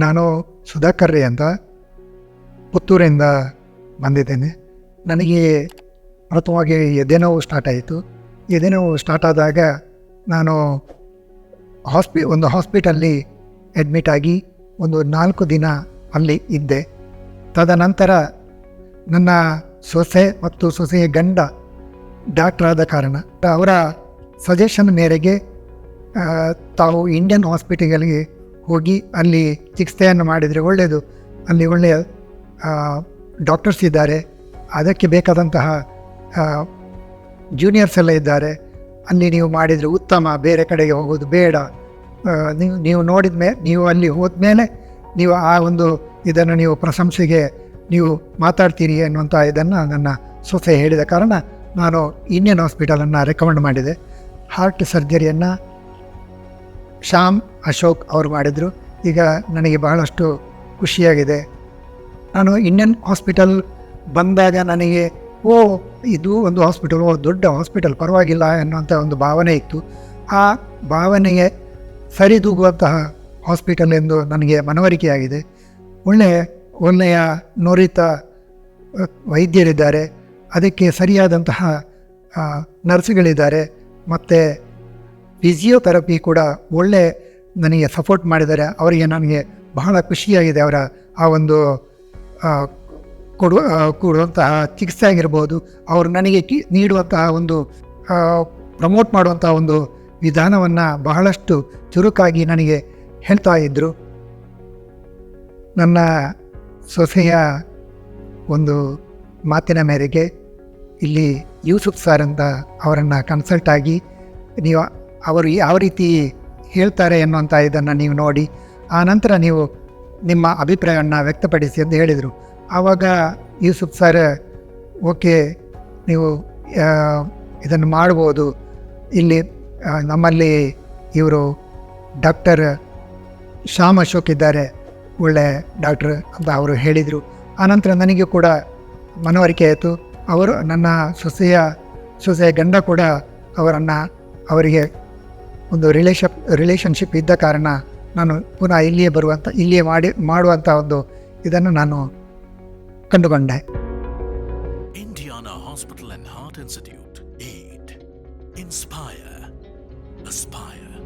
ನಾನು ಸುಧಾಕರ್ ರೇ ಅಂತ ಪುತ್ತೂರಿಂದ ಬಂದಿದ್ದೇನೆ. ನನಗೆ ಪ್ರಥಮವಾಗಿ ಎದೆನೋವು ಸ್ಟಾರ್ಟ್ ಆಯಿತು. ಎದೆನೋವು ಸ್ಟಾರ್ಟ್ ಆದಾಗ ನಾನು ಒಂದು ಹಾಸ್ಪಿಟಲ್ಲಿ ಅಡ್ಮಿಟ್ ಆಗಿ ಒಂದು 4 ದಿನ ಅಲ್ಲಿ ಇದ್ದೆ. ತದನಂತರ ನನ್ನ ಸೊಸೆ ಮತ್ತು ಸೊಸೆಯ ಗಂಡ ಡಾಕ್ಟರ್ ಆದ ಕಾರಣ ಅವರ ಸಜೆಷನ್ ಮೇರೆಗೆ ತಾವು ಇಂಡಿಯನ್ ಹಾಸ್ಪಿಟಲ್ಗೆ ಹೋಗಿ ಅಲ್ಲಿ ಚಿಕಿತ್ಸೆಯನ್ನು ಮಾಡಿದರೆ ಒಳ್ಳೆಯದು, ಅಲ್ಲಿ ಒಳ್ಳೆಯ ಡಾಕ್ಟರ್ಸ್ ಇದ್ದಾರೆ, ಅದಕ್ಕೆ ಬೇಕಾದಂತಹ ಜೂನಿಯರ್ಸ್ ಎಲ್ಲ ಇದ್ದಾರೆ, ಅಲ್ಲಿ ನೀವು ಮಾಡಿದರೆ ಉತ್ತಮ, ಬೇರೆ ಕಡೆಗೆ ಹೋಗೋದು ಬೇಡ, ನೀವು ನೀವು ಅಲ್ಲಿ ಹೋದ್ಮೇಲೆ ನೀವು ಆ ಒಂದು ಇದನ್ನು ನೀವು ಪ್ರಶಂಸೆಗೆ ನೀವು ಮಾತಾಡ್ತೀರಿ ಅನ್ನುವಂಥ ಇದನ್ನು ನನ್ನ ಸೊಸೆ ಹೇಳಿದ ಕಾರಣ ನಾನು ಇಂಡಿಯನ್ ಹಾಸ್ಪಿಟಲನ್ನು ರೆಕಮೆಂಡ್ ಮಾಡಿದೆ. ಹಾರ್ಟ್ ಸರ್ಜರಿಯನ್ನು ಶ್ಯಾಮ್ ಅಶೋಕ್ ಅವರು ಮಾಡಿದರು. ಈಗ ನನಗೆ ಬಹಳಷ್ಟು ಖುಷಿಯಾಗಿದೆ. ನಾನು ಇಂಡಿಯನ್ ಹಾಸ್ಪಿಟಲ್ ಬಂದಾಗ ನನಗೆ ಇದು ಒಂದು ಹಾಸ್ಪಿಟಲ್, ದೊಡ್ಡ ಹಾಸ್ಪಿಟಲ್, ಪರವಾಗಿಲ್ಲ ಅನ್ನುವಂಥ ಒಂದು ಭಾವನೆ ಇತ್ತು. ಆ ಭಾವನೆಗೆ ಸರಿದೂಗುವಂತಹ ಹಾಸ್ಪಿಟಲ್ ಎಂದು ನನಗೆ ಮನವರಿಕೆಯಾಗಿದೆ. ಒಳ್ಳೆಯ ನುರಿತ ವೈದ್ಯರಿದ್ದಾರೆ, ಅದಕ್ಕೆ ಸರಿಯಾದಂತಹ ನರ್ಸ್ಗಳಿದ್ದಾರೆ, ಮತ್ತು ಫಿಸಿಯೋಥೆರಪಿ ಕೂಡ ನನಗೆ ಸಪೋರ್ಟ್ ಮಾಡಿದ್ದಾರೆ. ಅವರಿಗೆ ನನಗೆ ಬಹಳ ಖುಷಿಯಾಗಿದೆ. ಅವರ ಆ ಒಂದು ಕೊಡುವಂತಹ ಚಿಕಿತ್ಸೆ ಆಗಿರ್ಬೋದು, ಅವರು ನನಗೆ ನೀಡುವಂತಹ ಒಂದು ಪ್ರಮೋಟ್ ಮಾಡುವಂತಹ ಒಂದು ವಿಧಾನವನ್ನು ಬಹಳಷ್ಟು ಚುರುಕಾಗಿ ನನಗೆ ಹೇಳ್ತಾ ಇದ್ದರು. ನನ್ನ ಸೊಸೆಯ ಒಂದು ಮಾತಿನ ಮೇರೆಗೆ ಇಲ್ಲಿ ಯೂಸುಫ್ ಸರ್ ಅಂತ ಅವರನ್ನು ಕನ್ಸಲ್ಟ್ ಆಗಿ ಅವರು ಯಾವ ರೀತಿ ಹೇಳ್ತಾರೆ ಎನ್ನುವಂಥ ಇದನ್ನು ನೀವು ನೋಡಿ ಆ ನಂತರ ನೀವು ನಿಮ್ಮ ಅಭಿಪ್ರಾಯವನ್ನು ವ್ಯಕ್ತಪಡಿಸಿ ಅಂತ ಹೇಳಿದರು. ಆವಾಗ ಯೂಸುಫ್ ಸರ್ ಓಕೆ, ನೀವು ಇದನ್ನು ಮಾಡ್ಬೋದು, ಇಲ್ಲಿ ನಮ್ಮಲ್ಲಿ ಇವರು ಡಾಕ್ಟರ್ ಶ್ಯಾಮ್ ಅಶೋಕ್ ಇದ್ದಾರೆ, ಒಳ್ಳೆ ಡಾಕ್ಟ್ರ್ ಅಂತ ಅವರು ಹೇಳಿದರು. ಆನಂತರ ನನಗೆ ಕೂಡ ಮನವರಿಕೆ ಆಯಿತು. ಅವರು ನನ್ನ ಸೊಸೆಯ ಗಂಡ ಕೂಡ ಅವರಿಗೆ ಒಂದು ರಿಲೇಷನ್ಶಿಪ್ ಇದ್ದ ಕಾರಣ ನಾನು ಪುನಃ ಇಲ್ಲಿಯೇ ಮಾಡುವಂಥ ಒಂದು ಇದನ್ನು ನಾನು ಕಂಡುಕೊಂಡೆ. Indiana Hospital and Heart Institute. 8. Inspire. Aspire.